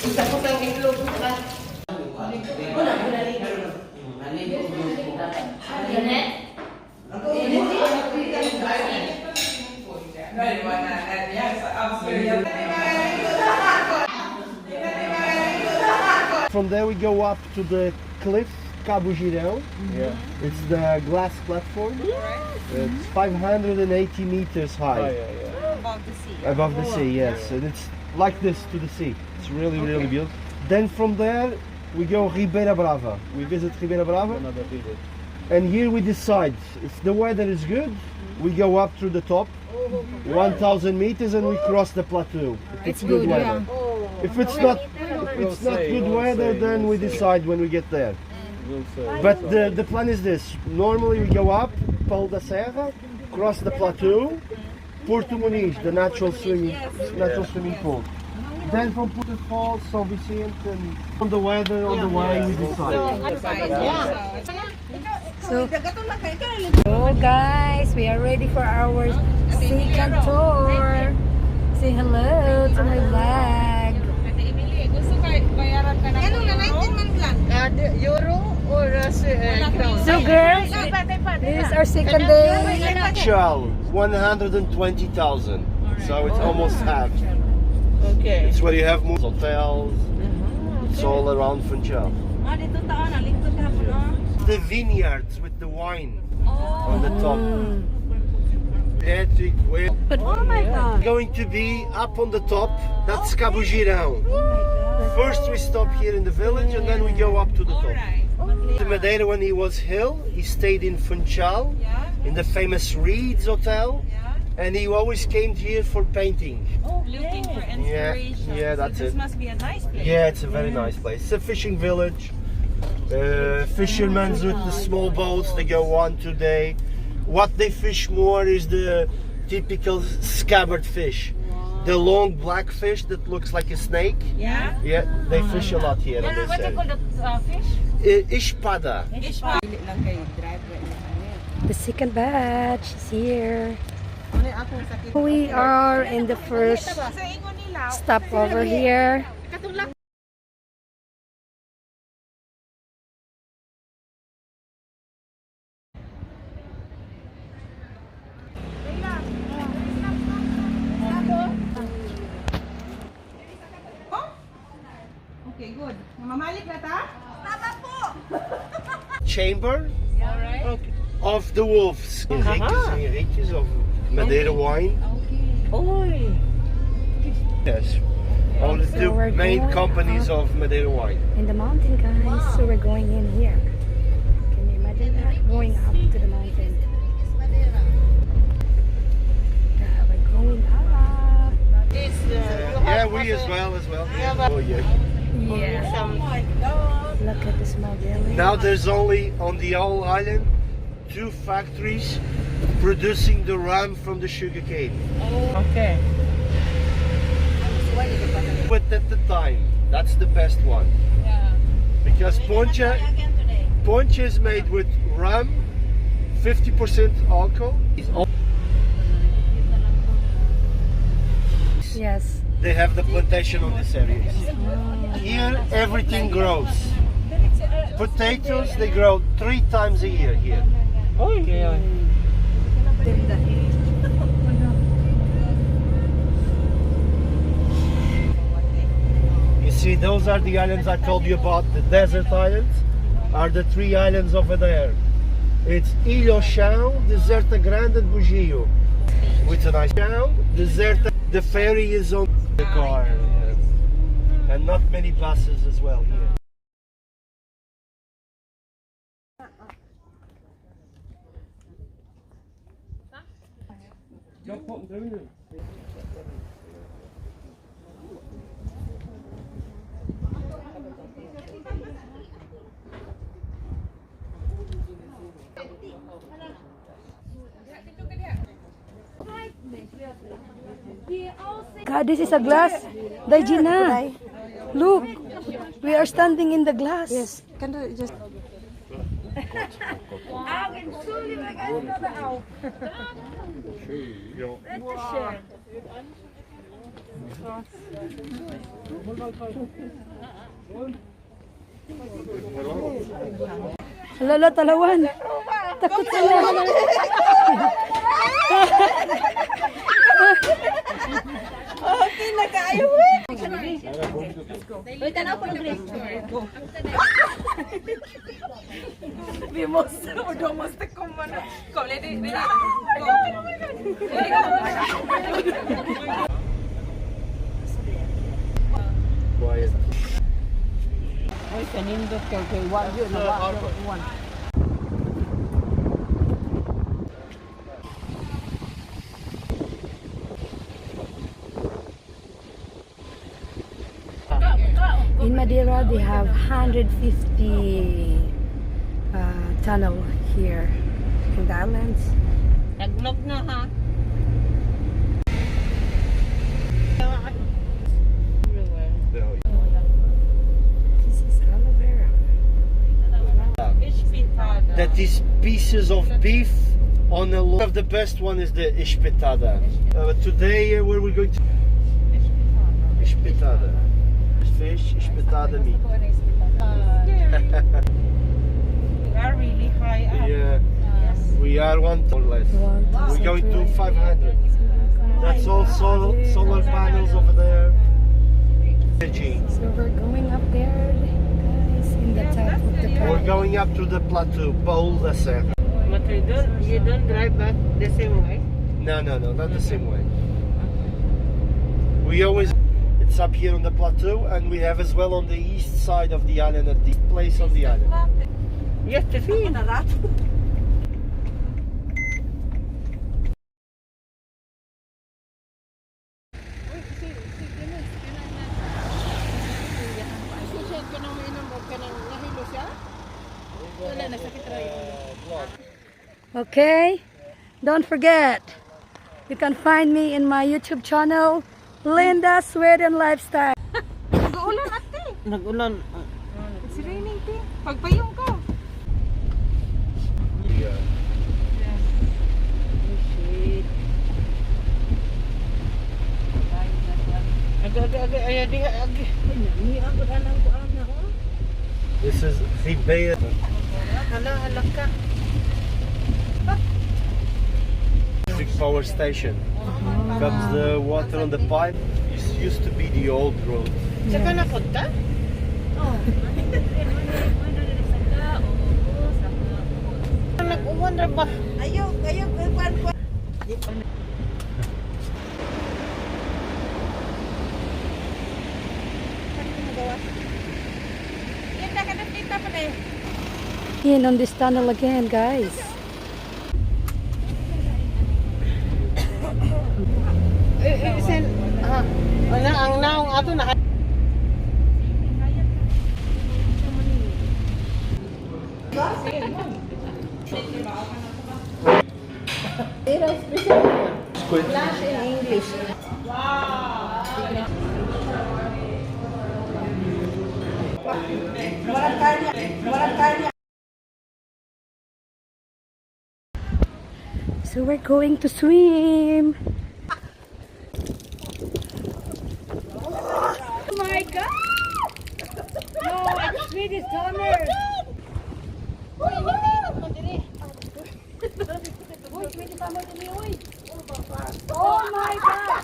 From there we go up to the cliff Cabo Girao. Yeah. It's the glass platform. It's 580 meters high. Above the sea. Above the sea, yes. And it's like this to the sea. It's really, really beautiful. Then from there we go Ribeira Brava. We visit Ribeira Brava. Another visit. And here we decide, if the weather is good, we go up through the top, 1,000 meters, and we cross the plateau. It's good weather. If it's not good weather, then we decide when we get there. But the plan is this. Normally we go up, Pau da Serra, cross the plateau, Porto Muniz, the natural swimming pool. Then from Porto Falls, São Vicente, and on the weather, on the way we decide. So guys, we are ready for our second tour. Say hello to my vlog. So girls, this is our second day. Funchal, 120,000. So it's almost half. Okay. It's where you have more hotels. It's all around Funchal. The vineyards with the wine on the top. Oh my god. Going to be up on the top. That's Cabo Girao. First we stop here in the village and then we go up to the top. The Madeira, when he was ill, he stayed in Funchal, in the famous Reeds Hotel, and he always came here for painting. Looking for inspiration. Yeah, that's This it. must be a nice place. Yeah, it's a very nice place. It's a fishing village. Fishermen with the small boats, they go 1-2 days. What they fish more is the typical scabbard fish. The long black fish that looks like a snake. Yeah? Yeah, they fish a lot here. What do you call that fish? Espada. The second batch is here. We are in the first stop over here. Okay, good. Mamalik na ta? Tama po! Chamber of the wolves. Henriques of Madeira wine. Oy! Yes. All the two main companies of Madeira wine. In the mountain, guys. So we're going in here. Can you imagine that? Going up to the mountain. Yeah, we're going up. Yeah, we as well. Oh yeah. Yeah. Oh my god. Look at the small village. Now there's only on the whole island 2 factories producing the rum from the sugar cane. Okay. But at the time, that's the best one. Yeah. Because poncha is made with rum, 50% alcohol. Yes. They have the plantation on this area. Here, everything grows. Potatoes, they grow 3 times a year here. Oh yeah. You see, those are the islands I told you about. The desert islands are the 3 islands over there. It's Ilha Chão, Deserta Grande, and Bugio. With a nice town, Deserta. The ferry is on the car, yeah. And not many buses as well here. God, this is a glass. Dajina. Look, we are standing in the glass. Yes. Can you just... Lalo, talawan. Takot sila. Okay na kayo eh. Wait, tanaw po yung Grace. Vimos, udomos te kumana. Kole di. Quiet. Oy, kanindot kay wagyo na wagyo one. In Madeira, they have 150 tunnel here in the islands. Naglog na ha. This is aloe vera. That is pieces of beef on a lot of the best one is the espetada. Today where we're going to espetada. Fish, espetada meat. We are really high up. Yeah. We are one or less. We're going to 500. That's all solar panels over there. Energy. So we're going up there, guys, in the top of the We're park. going up to the plateau, Paul da Serra. But you don't drive back the same way? No, not the same way. We always, it's up here on the plateau, and we have as well on the east side of the island, at the place on the island. Yes, the fee. Okay, don't forget, you can find me in my YouTube channel, Linda Sweden Lifestyle. Nag-ulan ate. Nag-ulan. It's raining te. Pagpayong ka. Yeah. This is Ribeira. Hala ka. Big power station. Comes the water on the pipe. This used to be the old road. Saka na punta? Nag-uwan ra ba? Ayaw, kuwan. In on this tunnel again, guys. Wala, ang naong ato na. Squid. Flash in English. So we're going to swim. Oh my God! No, it's Swedish Thomas. Oh my God!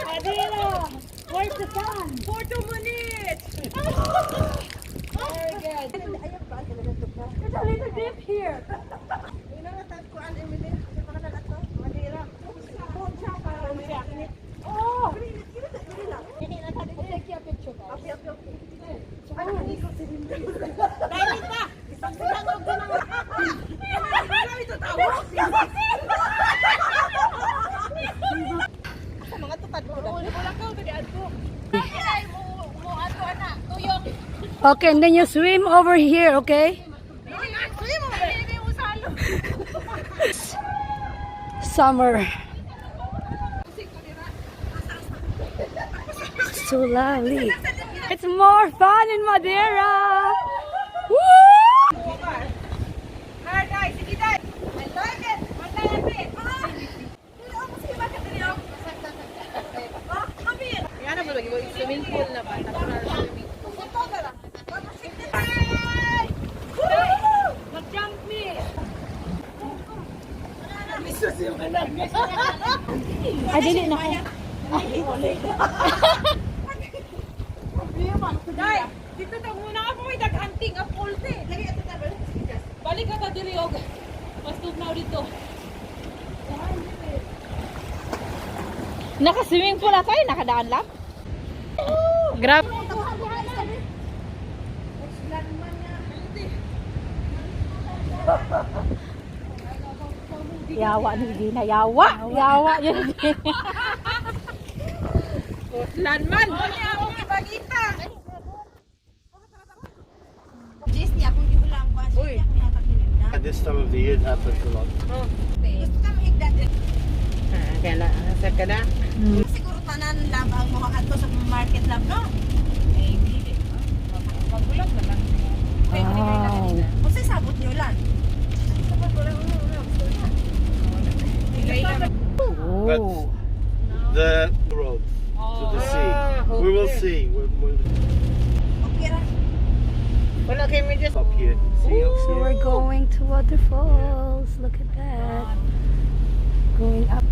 Madeira, where's the sun? Porto Muniz! Very good. There's a little dip here. Oh! Take your picture, Okay, and then you swim over here, okay? Summer. so lovely. It's more fun in Madeira. Woo! Swimming pool na ba? Mag-jump me! Ay, dili na ako. Day, dito ta muna ako may dag-hunting of pulte. Balik ka ta diri og. Mas tugnaw dito. Naka-swimming pool na tayo, nakadaan lang. Grab. Yawa ni Dina, yawa. Yawa yun. Lanman. Ako nga bagita. Uy. At this time of the year, it happens a lot. Kaya sa kada. Siguro tanan lab ang mga ato sa market lab no? Eh, hindi. Magbulag na lang. Wow. Kung sa sabot nyo lang. But the road to the sea, we will see. Okay ra. Wala kay medyo Up here. See up So we're here. going to waterfalls. Look at that. Going up.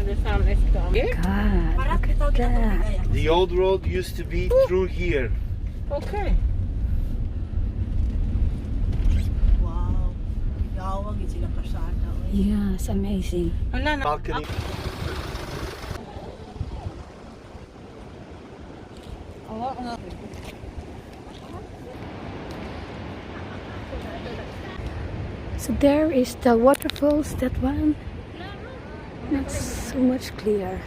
The sun is coming. God, Para look bitaw at kita that. tubig ay. The old road used to be through here. Okay. Wow. Yawa gid sila kasada. Yes, amazing. Wala na. Balcony. So there is the waterfalls, that one. Not so much clear.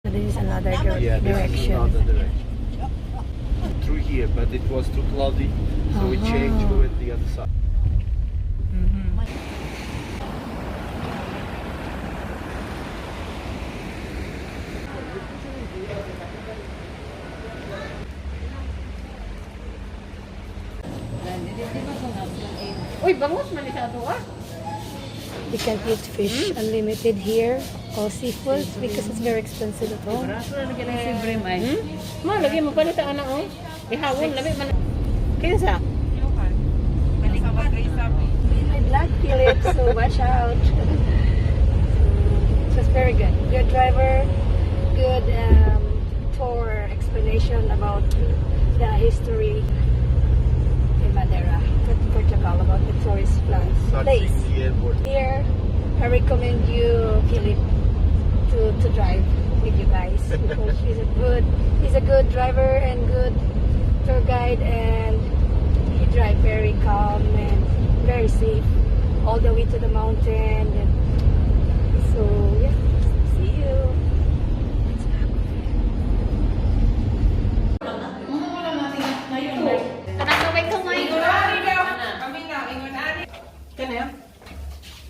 So this is another Yeah, this is direction. another direction. Through here, but it was too cloudy, so we changed. We went the other side. Uy, bangus man isa to ah. You can eat fish unlimited here, or seafood, because it's very expensive at home. Ma, lagi mo pa sa anak oh. Ihawon labi man. Kinsa? My blood feel it, so watch out. So it's very good. Good driver, good tour explanation about the history in Madeira, Portugal, about the tourist place. The airport. Here, I recommend you, Philip, to drive with you guys because he's a good driver and good tour guide, and he drive very calm and very safe all the way to the mountain. And so yeah, see you.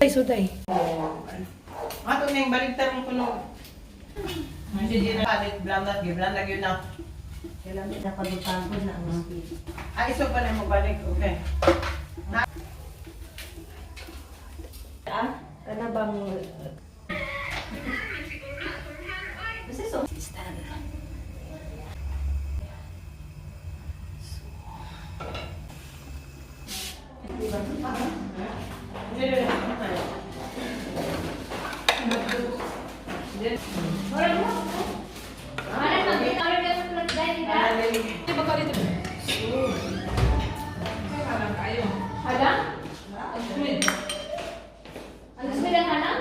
Ay, suday. Ato na yung baligtad mong kuno. Hindi din na palit blandat yun na. Kailangan na pagpapagod na ang speed. Ah, iso pa na magbalik. Okay. Kana bang This is so standard.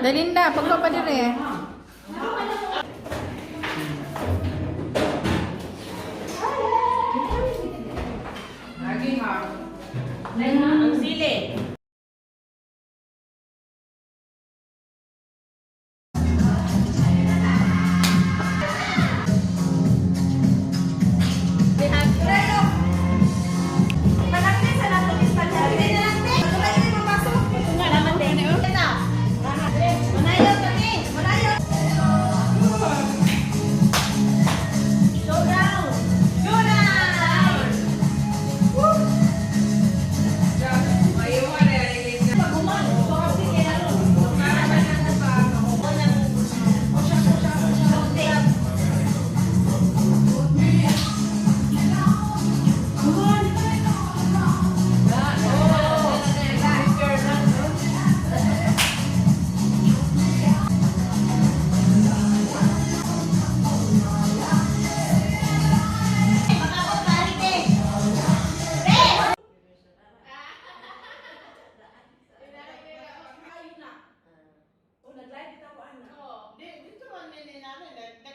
Dalinda, pagka pa din eh. Ang sili. ano,